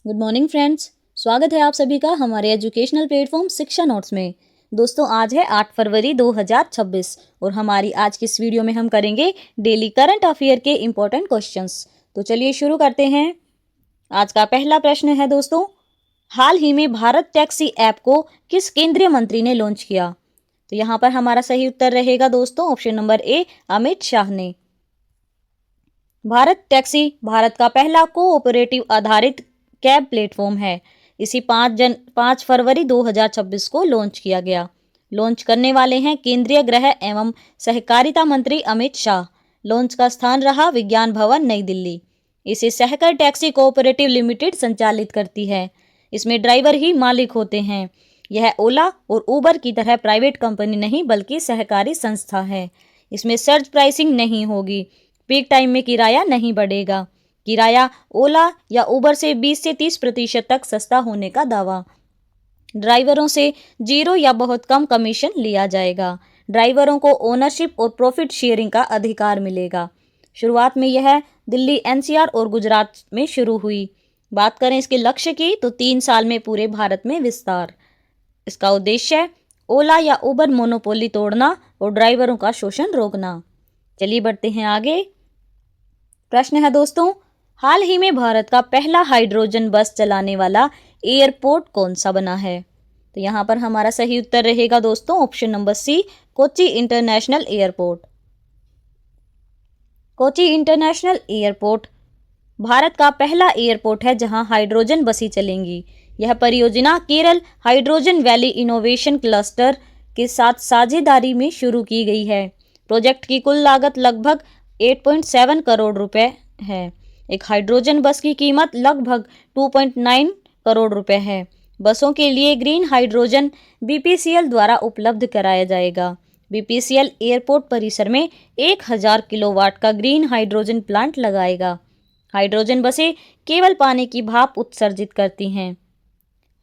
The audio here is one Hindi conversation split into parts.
Good morning friends. स्वागत है आप सभी का हमारे एजुकेशनल प्लेटफॉर्म शिक्षा नोट्स में। दोस्तों आज है 8 फरवरी 2026 और हमारी आज की इस वीडियो में हम करेंगे डेली करंट अफेयर के इम्पोर्टेंट क्वेश्चंस। तो चलिए शुरू करते हैं। आज का पहला प्रश्न है दोस्तों, हाल ही में भारत टैक्सी ऐप को किस केंद्रीय मंत्री ने लॉन्च किया? तो यहाँ पर हमारा सही उत्तर रहेगा दोस्तों option number A, Amit Shah ने। भारत टैक्सी भारत का पहला कोऑपरेटिव आधारित कैब प्लेटफॉर्म है। इसी 5 फरवरी 2026 को लॉन्च किया गया। लॉन्च करने वाले हैं केंद्रीय गृह एवं सहकारिता मंत्री अमित शाह। लॉन्च का स्थान रहा विज्ञान भवन, नई दिल्ली। इसे सहकर टैक्सी कोऑपरेटिव लिमिटेड संचालित करती है। इसमें ड्राइवर ही मालिक होते हैं। यह ओला और उबर की तरह प्राइवेट कंपनी नहीं बल्कि सहकारी संस्था है। इसमें सर्ज प्राइसिंग नहीं होगी। पीक टाइम में किराया नहीं बढ़ेगा। किराया ओला या उबर से 20 से 30% तक सस्ता होने का दावा। ड्राइवरों से 0 या बहुत कम कमीशन लिया जाएगा। ड्राइवरों को ओनरशिप और प्रॉफिट शेयरिंग का अधिकार मिलेगा। शुरुआत में यह दिल्ली, एनसीआर और गुजरात में शुरू हुई। बात करें इसके लक्ष्य की तो 3 साल में पूरे भारत में विस्तार। इसका उद्देश्य ओला या उबर मोनोपोली तोड़ना और ड्राइवरों का शोषण रोकना। चलिए बढ़ते हैं आगे। प्रश्न है दोस्तों, हाल ही में भारत का पहला हाइड्रोजन बस चलाने वाला एयरपोर्ट कौन सा बना है? तो यहाँ पर हमारा सही उत्तर रहेगा दोस्तों option number C, Kochi international airport. Kochi international airport Bharat का पहला एयरपोर्ट है जहां हाइड्रोजन बसें चलेंगी। यह परियोजना Kerala hydrogen valley innovation cluster के साथ साझेदारी में शुरू की गई है। प्रोजेक्ट की कुल लागत लगभग 8.7 करोड़ रुपए है। एक हाइड्रोजन बस की कीमत लगभग 2.9 करोड़ रुपए है। बसों के लिए ग्रीन हाइड्रोजन बीपीसीएल द्वारा उपलब्ध कराया जाएगा। बीपीसीएल एयरपोर्ट परिसर में 1000 किलोवाट का ग्रीन हाइड्रोजन प्लांट लगाएगा। हाइड्रोजन बसें केवल पानी की भाप उत्सर्जित करती हैं।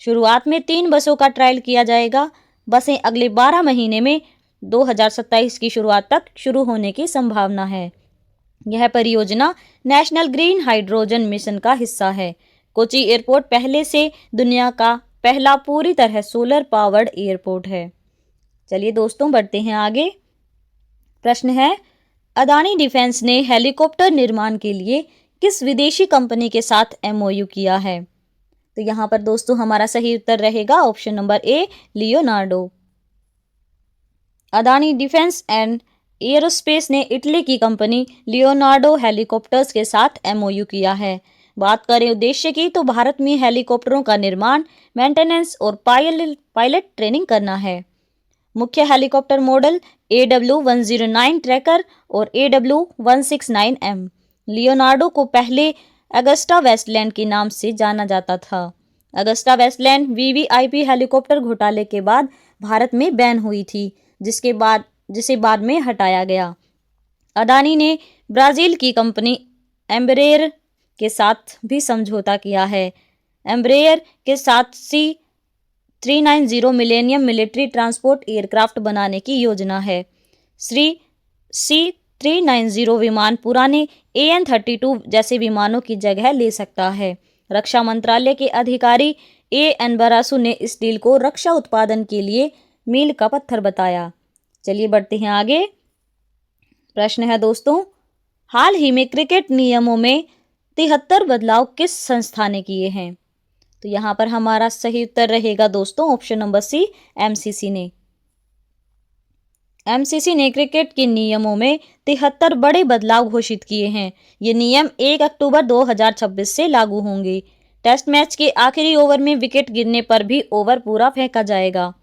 शुरुआत में 3 बसों का ट्रायल किया जाएगा। बसें अगले 12 महीने में 2027 की शुरुआत तक शुरू होने की संभावना है। यह परियोजना नेशनल ग्रीन हाइड्रोजन मिशन का हिस्सा है। कोच्चि एयरपोर्ट पहले से दुनिया का पहला पूरी तरह सोलर पावर्ड एयरपोर्ट है। चलिए दोस्तों बढ़ते हैं आगे। प्रश्न है, अदानी डिफेंस ने हेलीकॉप्टर निर्माण के लिए किस विदेशी कंपनी के साथ एमओयू किया है? तो यहाँ पर दोस्तों हमारा सही उत्तर रहेगा option number A, Leonardo. Adani defence and aerospace ने इटली की कंपनी लियोनार्डो हेलीकॉप्टर्स के साथ एमओयू किया है। बात करें उद्देश्य की तो भारत में हेलीकॉप्टरों का निर्माण, मेंटेनेंस और पायलट ट्रेनिंग करना है। मुख्य हेलीकॉप्टर मॉडल AW109 ट्रैकर और AW169M। लियोनार्डो को पहले अगस्टा वेस्टलैंड के नाम से जाना जाता था। अगस्टा वेस्टलैंड वीवीआईपी हेलीकॉप्टर घोटाले के बाद भारत में बैन हुई थी, जिसे बाद में हटाया गया। अदानी ने ब्राजील की कंपनी एम्ब्रेयर के साथ भी समझौता किया है। एम्ब्रेयर के साथ C390 millennium military transport aircraft बनाने की योजना है। C390 विमान पुराने AN-32 जैसे विमानों की जगह ले सकता है। रक्षा मंत्रालय के अधिकारी AN बरासु ने इस डील को रक्षा उत्पादन के लिए मील का पत्थर बताया। चलिए बढ़ते हैं आगे। प्रश्न है दोस्तों, हाल ही में क्रिकेट नियमों में 73 बदलाव किस संस्था ने किए हैं? तो यहाँ पर हमारा सही उत्तर रहेगा दोस्तों ऑप्शन नंबर सी, एमसीसी ने। एमसीसी ने क्रिकेट के नियमों में 73 बड़े बदलाव घोषित किए हैं। ये नियम 1 अक्टूबर 2026 से लागू होंगे। टेस्ट मैच के आखिरी ओवर में विकेट गिरने पर भी ओवर पूरा फेंका जाएगा।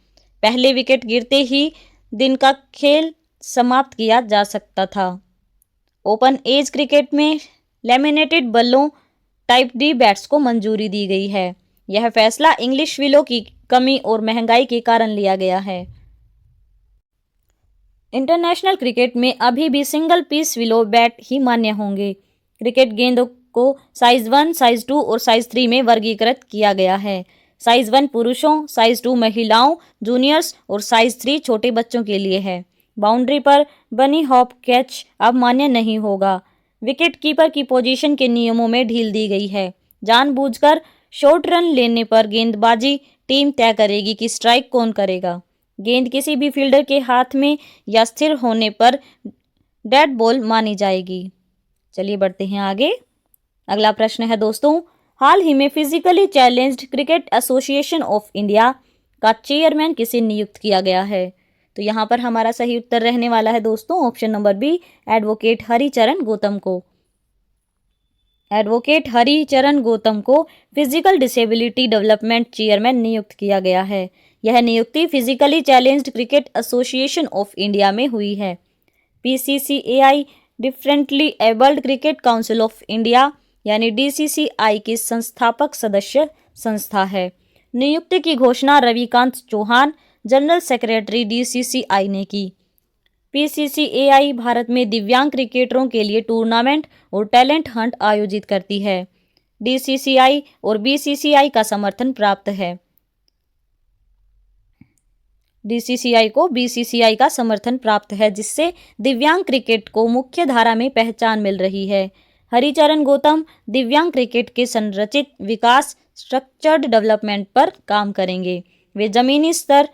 पहले विकेट गिरते ही दिन का खेल समाप्त किया जा सकता था। ओपन एज क्रिकेट में लैमिनेटेड बल्लों टाइप डी बैट्स को मंजूरी दी गई है। यह फैसला इंग्लिश विलो की कमी और महंगाई के कारण लिया गया है। इंटरनेशनल क्रिकेट में अभी भी सिंगल पीस विलो बैट ही मान्य होंगे। क्रिकेट गेंदों को साइज 1, साइज 2 और साइज 3 में वर्गीकृत किया गया है। साइज 1 पुरुषों, साइज 2 महिलाओं, जूनियर्स और साइज 3 छोटे बच्चों के लिए है। बाउंड्री पर बनी हॉप कैच अब मान्य नहीं होगा। विकेट कीपर की पोजीशन के नियमों में ढील दी गई है। जानबूझकर शॉर्ट रन लेने पर गेंदबाजी टीम तय करेगी कि स्ट्राइक कौन करेगा। गेंद किसी भी फील्डर के हाथ में या स्थिर होने पर डेड बॉल मानी जाएगी। चलिए बढ़ते हैं आगे। अगला प्रश्न है दोस्तों, हाल ही में physically challenged cricket association of India का चेयरमैन किसे नियुक्त किया गया है? तो यहाँ पर हमारा सही उत्तर रहने वाला है दोस्तों option number B, advocate Haricharan Gautam को। एडवोकेट हरिचरण गौतम को फिजिकल डिसेबिलिटी डेवलपमेंट चेयरमैन नियुक्त किया गया है। यह नियुक्ति physically challenged cricket association of India में हुई है। PCCAI differently abled cricket council of India यानी डीसीसीआई की संस्थापक सदस्य संस्था है। नियुक्ति की घोषणा Ravikant Chauhan, general secretary DCCI ने की। पीसीसीएआई भारत में दिव्यांग क्रिकेटरों के लिए टूर्नामेंट और टैलेंट हंट आयोजित करती है। डीसीसीआई और बीसीसीआई का समर्थन प्राप्त है। डीसीसीआई को बीसीसीआई का समर्थन प्राप्त है, जिससे दिव्यांग क्रिकेट को मुख्य धारा में पहचान मिल रही है। हरिचरण गौतम दिव्यांग क्रिकेट के संरचित विकास स्ट्रक्चर्ड डेवलपमेंट पर काम करेंगे। वे जमीनी स्तर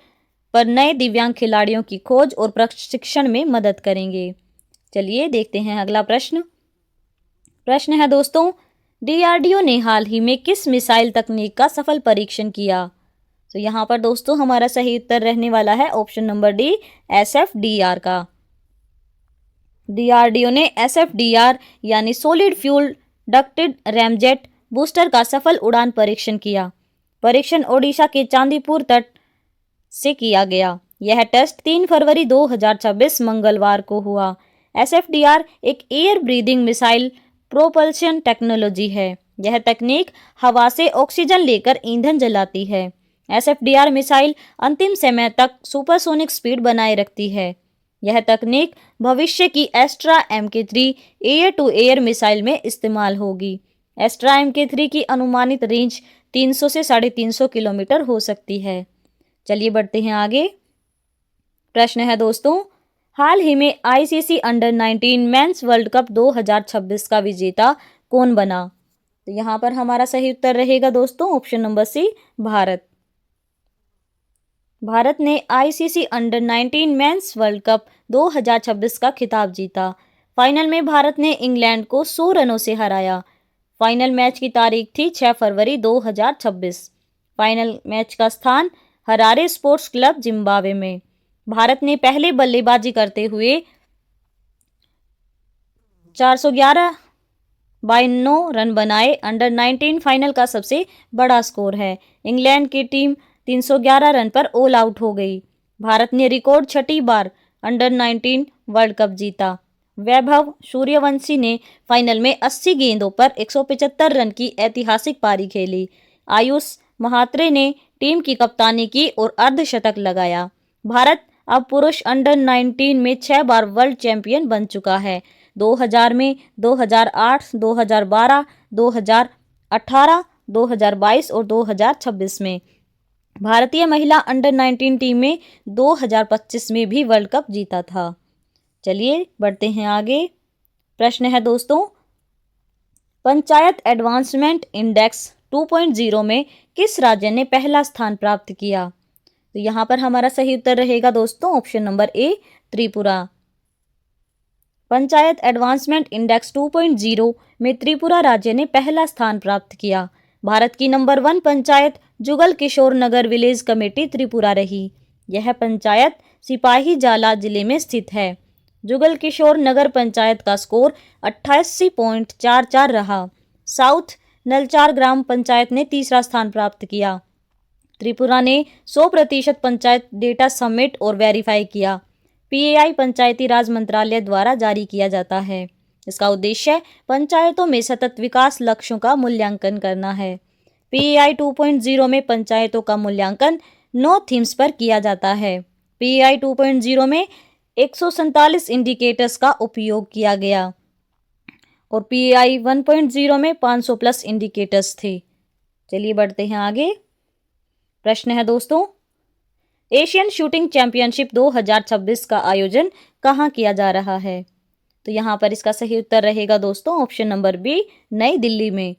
पर नए दिव्यांग खिलाड़ियों की खोज और प्रशिक्षण में मदद करेंगे। चलिए देखते हैं अगला प्रश्न। प्रश्न है दोस्तों, डीआरडीओ ने हाल ही में किस मिसाइल तकनीक का सफल परीक्षण किया? तो यहाँ पर दोस्तों हमारा सही उत्तर रहने वाला है ऑप्शन नंबर डी, एसएफडीआर का। डीआरडीओ ने एसएफडीआर यानी solid fuel ducted ramjet booster का सफल उड़ान परीक्षण किया। परीक्षण ओडिशा के चांदीपुर तट से किया गया। यह टेस्ट 3 फरवरी 2026 मंगलवार को हुआ। एसएफडीआर एक air breathing missile propulsion technology है। यह तकनीक हवा से ऑक्सीजन लेकर ईंधन जलाती है। एसएफडीआर मिसाइल अंतिम समय तक सुपरसोनिक स्पीड बनाए रखती है। यह तकनीक भविष्य की Astra MK3 air to air missile में इस्तेमाल होगी। एस्ट्रा MK3 की अनुमानित रेंज 300 से 350 किलोमीटर हो सकती है। चलिए बढ़ते हैं आगे। प्रश्न है दोस्तों, हाल ही में ICC under 19 men's world cup 2026 का विजेता कौन बना? तो यहाँ पर हमारा सही उत्तर रहेगा दोस्तों option number C, Bharat. Bharat ने ICC under 19 men's world cup 2026 का खिताब जीता। फाइनल में भारत ने इंग्लैंड को 100 रनों से हराया। फाइनल मैच की तारीख थी 6 फरवरी 2026। फाइनल मैच का स्थान हरारे स्पोर्ट्स क्लब जिम्बाब्वे में। भारत ने पहले बल्लेबाजी करते हुए 411/9 रन बनाए। अंडर 19 फाइनल का सबसे बड़ा स्कोर है। इंग्लैंड की टीम 311 रन पर ऑल आउट हो गई। भारत ने रिकॉर्ड 6ठी बार अंडर 19 वर्ल्ड कप जीता। वैभव सूर्यवंशी ने फाइनल में 80 गेंदों पर 175 रन की ऐतिहासिक पारी खेली। आयुष महात्रे ने टीम की कप्तानी की और अर्धशतक लगाया। भारत अब पुरुष अंडर 19 में 6 बार वर्ल्ड चैंपियन बन चुका है। 2000 में, 2008, 2012, 2018, 2022 और 2026 में। भारतीय महिला अंडर 19 टीम में 2025 में भी वर्ल्ड कप जीता था। चलिए बढ़ते हैं आगे। प्रश्न है दोस्तों, पंचायत एडवांसमेंट इंडेक्स 2.0 में किस राज्य ने पहला स्थान प्राप्त किया? तो यहाँ पर हमारा सही उत्तर रहेगा दोस्तों option number A, Tripura. Panchayat advancement index 2.0 में त्रिपुरा राज्य ने पहला स्थान प्राप्त किया। भारत की नंबर 1 पंचायत जुगल किशोर नगर विलेज कमेटी त्रिपुरा रही। यह पंचायत सिपाही जाला जिले में स्थित है। जुगल किशोर नगर पंचायत का स्कोर 88.44 रहा। साउथ नलचार ग्राम पंचायत ने तीसरा स्थान प्राप्त किया। त्रिपुरा ने 100% पंचायत डेटा सबमिट और वेरीफाई किया। पीएआई पंचायती राज मंत्रालय द्वारा जारी किया जाता है। इसका उद्देश्य पंचायतों में सतत विकास लक्ष्यों का मूल्यांकन करना है। पीएआई 2.0 में पंचायतों का मूल्यांकन 9 थीम्स पर किया जाता है। पीएआई 2.0 में 147 इंडिकेटर्स का उपयोग किया गया और पीएआई 1.0 में 500 प्लस इंडिकेटर्स थे। चलिए बढ़ते हैं आगे। प्रश्न है दोस्तों, एशियन शूटिंग चैंपियनशिप 2026 का आयोजन कहाँ किया जा रहा है? तो यहाँ पर इसका सही उत्तर रहेगा दोस्तों ऑप्शन नंबर बी, नई दिल्ली में।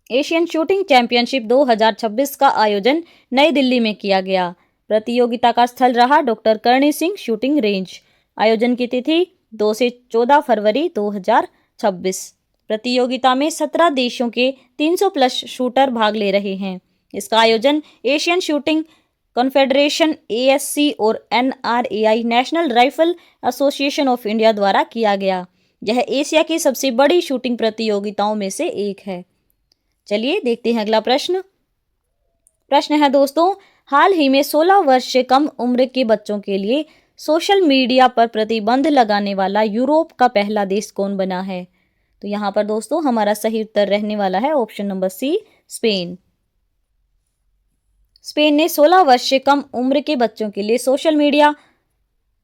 एशियन शूटिंग चैंपियनशिप 2026 का आयोजन नई दिल्ली में किया गया। प्रतियोगिता का स्थल रहा doctor Karni Singh shooting range. आयोजन की तिथि 2 से 14 फरवरी 2026। प्रतियोगिता में 17 देशों के 300 प्लस शूटर भाग ले रहे हैं। इसका आयोजन एशियन शूटिंग कॉन्फेडरेशन ASC और NRAI national rifle association of India द्वारा किया गया। यह एशिया की सबसे बड़ी शूटिंग प्रतियोगिताओं में से एक है। चलिए देखते हैं अगला प्रश्न। प्रश्न है दोस्तों, हाल ही में 16 वर्ष से कम उम्र के बच्चों के लिए सोशल मीडिया पर प्रतिबंध लगाने वाला यूरोप का पहला देश कौन बना है? तो यहाँ पर दोस्तों हमारा सही उत्तर रहने वाला है option number C, Spain. Spain ने 16 वर्ष से कम उम्र के बच्चों के लिए सोशल मीडिया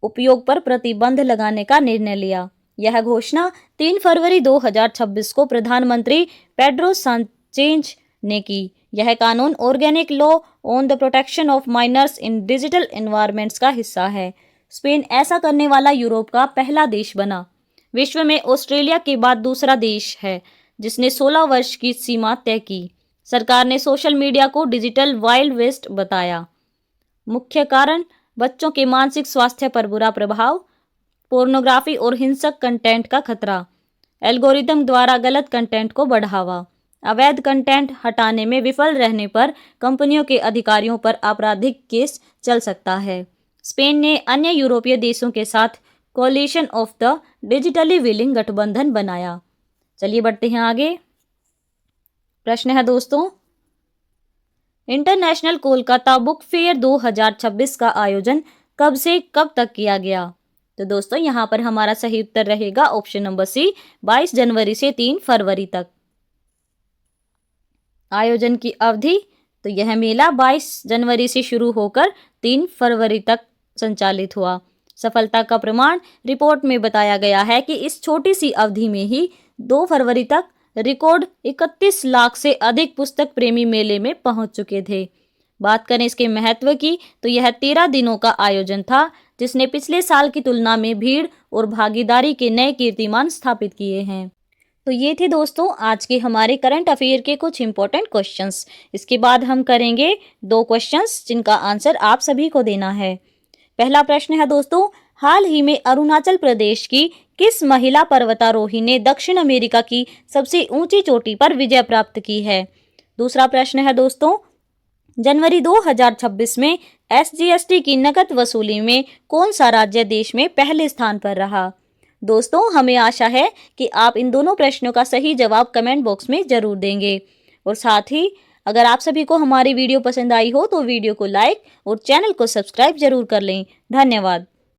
उपयोग पर प्रतिबंध लगाने का निर्णय लिया। यह घोषणा 3 फरवरी 2026 को प्रधानमंत्री पेड्रो सांचेज ने की। यह कानून organic law on the protection of minors in digital environments का हिस्सा है। स्पेन ऐसा करने वाला यूरोप का पहला देश बना। विश्व में ऑस्ट्रेलिया के बाद दूसरा देश है जिसने 16 वर्ष की सीमा तय की। सरकार ने सोशल मीडिया को डिजिटल वाइल्ड वेस्ट बताया। मुख्य कारण बच्चों के मानसिक स्वास्थ्य पर बुरा प्रभाव, पोर्नोग्राफी और हिंसक कंटेंट का खतरा, एल्गोरिदम द्वारा गलत कंटेंट को बढ़ावा, अवैध कंटेंट हटाने में विफल रहने पर कंपनियों के अधिकारियों पर आपराधिक केस चल सकता है। स्पेन ने अन्य यूरोपीय देशों के साथ collision of the digitally willing गठबंधन बनाया। चलिए बढ़ते हैं आगे। प्रश्न है दोस्तों, इंटरनेशनल कोलकाता बुक फेयर 2026 का आयोजन कब से कब तक किया गया? तो दोस्तों यहाँ पर हमारा सही उत्तर रहेगा ऑप्शन नंबर सी, 22 जनवरी से 3 फरवरी तक। आयोजन की अवधि, तो यह मेला 22 जनवरी से शुरू होकर 3 फरवरी तक संचालित हुआ। सफलता का प्रमाण रिपोर्ट में बताया गया है कि इस छोटी सी अवधि में ही 2 फरवरी तक रिकॉर्ड 31 लाख से अधिक पुस्तक प्रेमी मेले में पहुंच चुके थे। बात करें इसके महत्व की, तो यह 13 दिनों का आयोजन था जिसने पिछले साल की तुलना में भीड़ और भागीदारी के नए कीर्तिमान स्थापित किए हैं। तो ये थे दोस्तों आज के हमारे करंट अफेयर के कुछ इंपॉर्टेंट क्वेश्चंस। इसके बाद हम करेंगे 2 क्वेश्चंस जिनका आंसर आप सभी को देना है। पहला प्रश्न है दोस्तों, हाल ही में अरुणाचल प्रदेश की किस महिला पर्वतारोही ने दक्षिण अमेरिका की सबसे ऊंची चोटी पर विजय प्राप्त की है? दूसरा प्रश्न है दोस्तों, जनवरी 2026 में SGST की नकद वसूली में कौन सा राज्य देश में पहले स्थान पर रहा? दोस्तों हमें आशा है कि आप इन दोनों प्रश्नों का सही जवाब कमेंट बॉक्स में जरूर देंगे। और साथ ही अगर आप सभी को हमारी वीडियो पसंद आई हो तो वीडियो को लाइक और चैनल को सब्सक्राइब जरूर कर लें। धन्यवाद।